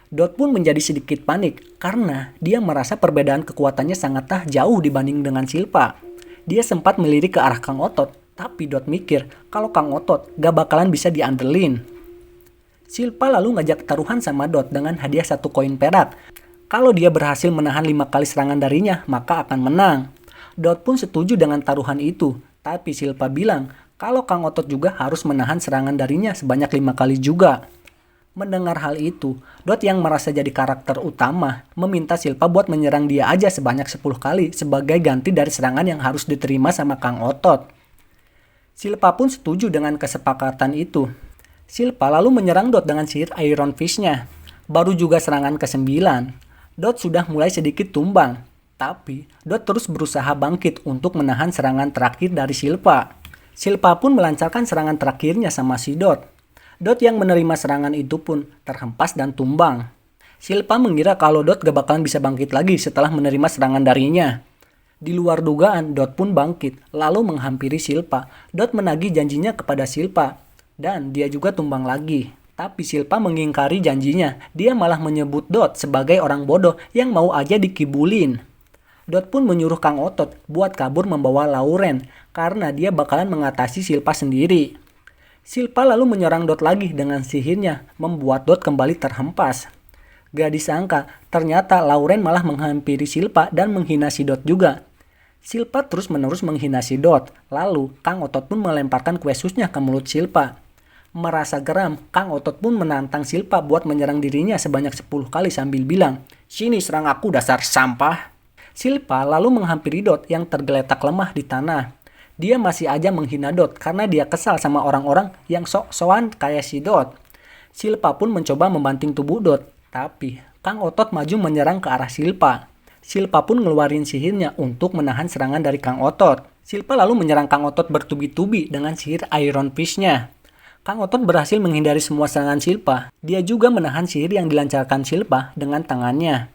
Dot pun menjadi sedikit panik karena dia merasa perbedaan kekuatannya sangatlah jauh dibanding dengan Silpa. Dia sempat melirik ke arah Kang Otot, tapi Dot mikir kalau Kang Otot gak bakalan bisa diandelin. Silpa lalu ngajak taruhan sama Dot dengan hadiah 1 koin perak. Kalau dia berhasil menahan 5 kali serangan darinya, maka akan menang. Dot pun setuju dengan taruhan itu, tapi Silpa bilang kalau Kang Otot juga harus menahan serangan darinya sebanyak 5 kali juga. Mendengar hal itu, Dot yang merasa jadi karakter utama meminta Silpa buat menyerang dia aja sebanyak 10 kali sebagai ganti dari serangan yang harus diterima sama Kang Otot. Silpa pun setuju dengan kesepakatan itu. Silpa lalu menyerang Dot dengan sihir Iron Fist-nya. Baru juga serangan ke-9. Dot sudah mulai sedikit tumbang, tapi Dot terus berusaha bangkit untuk menahan serangan terakhir dari Silpa. Silpa pun melancarkan serangan terakhirnya sama si Dot. Dot yang menerima serangan itu pun terhempas dan tumbang. Silpa mengira kalau Dot gak bakalan bisa bangkit lagi setelah menerima serangan darinya. Di luar dugaan, Dot pun bangkit, lalu menghampiri Silpa. Dot menagih janjinya kepada Silpa, dan dia juga tumbang lagi. Tapi Silpa mengingkari janjinya, dia malah menyebut Dot sebagai orang bodoh yang mau aja dikibulin. Dot pun menyuruh Kang Otot buat kabur membawa Lauren, karena dia bakalan mengatasi Silpa sendiri. Silpa lalu menyerang Dot lagi dengan sihirnya, membuat Dot kembali terhempas. Gak disangka, ternyata Lauren malah menghampiri Silpa dan menghina si Dot juga. Silpa terus-menerus menghina si Dot, lalu Kang Otot pun melemparkan kue susnya ke mulut Silpa. Merasa geram, Kang Otot pun menantang Silpa buat menyerang dirinya sebanyak 10 kali sambil bilang, "Sini serang aku dasar sampah." Silpa lalu menghampiri Dot yang tergeletak lemah di tanah. Dia masih aja menghina Dot karena dia kesal sama orang-orang yang sok-sokan kayak si Dot. Silpa pun mencoba membanting tubuh Dot, tapi Kang Otot maju menyerang ke arah Silpa. Silpa pun ngeluarin sihirnya untuk menahan serangan dari Kang Otot. Silpa lalu menyerang Kang Otot bertubi-tubi dengan sihir Iron Fist-nya. Kang Otot berhasil menghindari semua serangan Silpa. Dia juga menahan sihir yang dilancarkan Silpa dengan tangannya.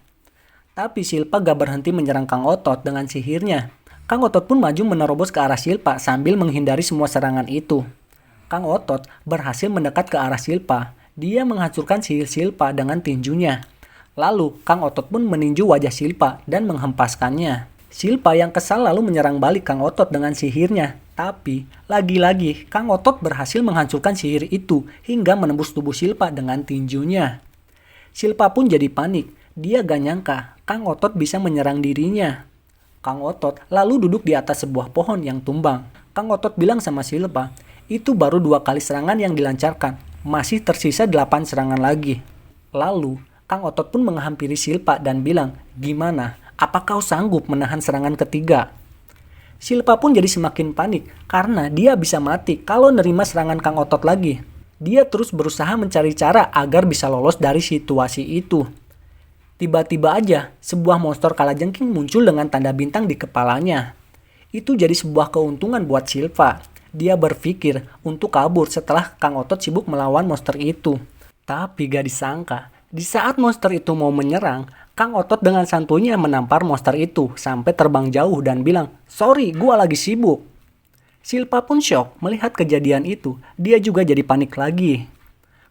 Tapi Silpa gak berhenti menyerang Kang Otot dengan sihirnya. Kang Otot pun maju menerobos ke arah Silpa sambil menghindari semua serangan itu. Kang Otot berhasil mendekat ke arah Silpa. Dia menghancurkan sihir Silpa dengan tinjunya. Lalu Kang Otot pun meninju wajah Silpa dan menghempaskannya. Silpa yang kesal lalu menyerang balik Kang Otot dengan sihirnya. Tapi lagi-lagi Kang Otot berhasil menghancurkan sihir itu hingga menembus tubuh Silpa dengan tinjunya. Silpa pun jadi panik. Dia gak nyangka Kang Otot bisa menyerang dirinya. Kang Otot lalu duduk di atas sebuah pohon yang tumbang. Kang Otot bilang sama Silpa, itu baru 2 kali serangan yang dilancarkan. Masih tersisa 8 serangan lagi. Lalu, Kang Otot pun menghampiri Silpa dan bilang, "Gimana? Apa kau sanggup menahan serangan ketiga?" Silpa pun jadi semakin panik karena dia bisa mati kalau nerima serangan Kang Otot lagi. Dia terus berusaha mencari cara agar bisa lolos dari situasi itu. Tiba-tiba aja, sebuah monster kalajengking muncul dengan tanda bintang di kepalanya. Itu jadi sebuah keuntungan buat Silpa. Dia berpikir untuk kabur setelah Kang Otot sibuk melawan monster itu. Tapi gak disangka, di saat monster itu mau menyerang, Kang Otot dengan santuinya menampar monster itu sampai terbang jauh dan bilang, "Sorry, gua lagi sibuk." Silpa pun shock melihat kejadian itu. Dia juga jadi panik lagi.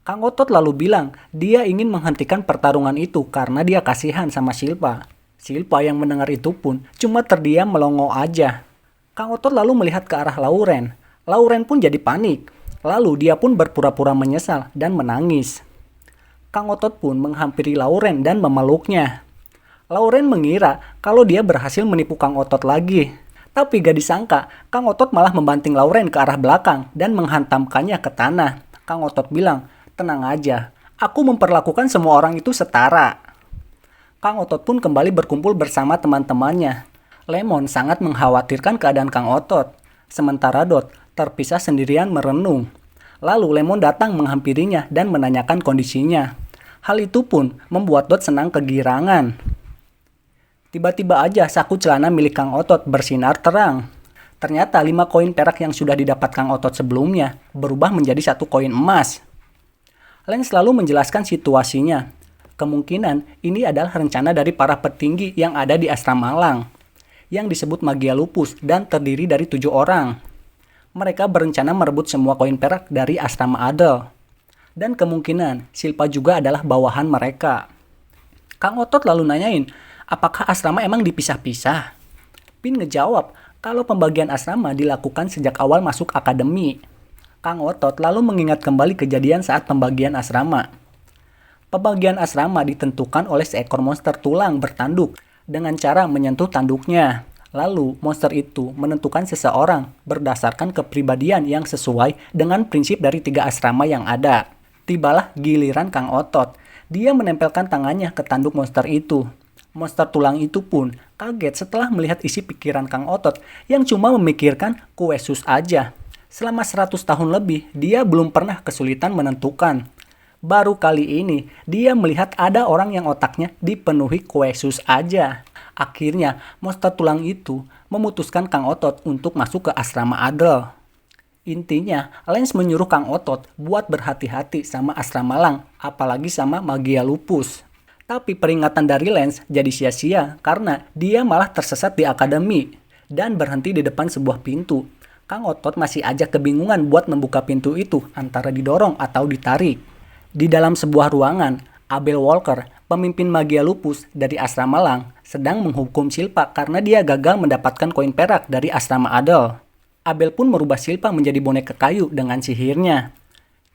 Kang Otot lalu bilang dia ingin menghentikan pertarungan itu karena dia kasihan sama Silpa. Silpa yang mendengar itu pun cuma terdiam melongo aja. Kang Otot lalu melihat ke arah Lauren. Lauren pun jadi panik. Lalu dia pun berpura-pura menyesal dan menangis. Kang Otot pun menghampiri Lauren dan memeluknya. Lauren mengira kalau dia berhasil menipu Kang Otot lagi. Tapi gak disangka, Kang Otot malah membanting Lauren ke arah belakang dan menghantamkannya ke tanah. Kang Otot bilang, "Tenang aja, aku memperlakukan semua orang itu setara." Kang Otot pun kembali berkumpul bersama teman-temannya. Lemon sangat mengkhawatirkan keadaan Kang Otot. Sementara Dot terpisah sendirian merenung. Lalu Lemon datang menghampirinya dan menanyakan kondisinya. Hal itu pun membuat Dot senang kegirangan. Tiba-tiba aja saku celana milik Kang Otot bersinar terang. Ternyata 5 koin perak yang sudah didapat Kang Otot sebelumnya berubah menjadi 1 koin emas. Len selalu menjelaskan situasinya. Kemungkinan ini adalah rencana dari para petinggi yang ada di Asrama Malang, yang disebut Magia Lupus dan terdiri dari 7 orang. Mereka berencana merebut semua koin perak dari Asrama Adel. Dan kemungkinan Silpa juga adalah bawahan mereka. Kang Otot lalu nanyain, apakah asrama emang dipisah-pisah? Pin ngejawab, kalau pembagian asrama dilakukan sejak awal masuk akademi. Kang Otot lalu mengingat kembali kejadian saat pembagian asrama. Pembagian asrama ditentukan oleh seekor monster tulang bertanduk dengan cara menyentuh tanduknya. Lalu, monster itu menentukan seseorang berdasarkan kepribadian yang sesuai dengan prinsip dari 3 asrama yang ada. Tibalah giliran Kang Otot. Dia menempelkan tangannya ke tanduk monster itu. Monster tulang itu pun kaget setelah melihat isi pikiran Kang Otot yang cuma memikirkan kue sus aja. Selama 100 tahun lebih, dia belum pernah kesulitan menentukan. Baru kali ini, dia melihat ada orang yang otaknya dipenuhi kue sus aja. Akhirnya, monster tulang itu memutuskan Kang Otot untuk masuk ke asrama Adel. Intinya, Lens menyuruh Kang Otot buat berhati-hati sama asrama Lang, apalagi sama Magia Lupus. Tapi peringatan dari Lens jadi sia-sia karena dia malah tersesat di akademi dan berhenti di depan sebuah pintu. Kang Otot masih aja kebingungan buat membuka pintu itu antara didorong atau ditarik. Di dalam sebuah ruangan, Abel Walker, pemimpin Magia Lupus dari asrama Lang, sedang menghukum Silpa karena dia gagal mendapatkan koin perak dari asrama Adel. Abel pun merubah Silpa menjadi boneka kayu dengan sihirnya.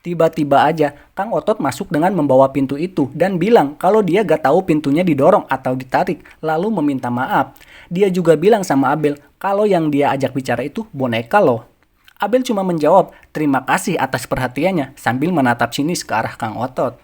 Tiba-tiba aja, Kang Otot masuk dengan membawa pintu itu dan bilang kalau dia gak tahu pintunya didorong atau ditarik, lalu meminta maaf. Dia juga bilang sama Abel kalau yang dia ajak bicara itu boneka loh. Abel cuma menjawab, terima kasih atas perhatiannya sambil menatap sinis ke arah Kang Otot.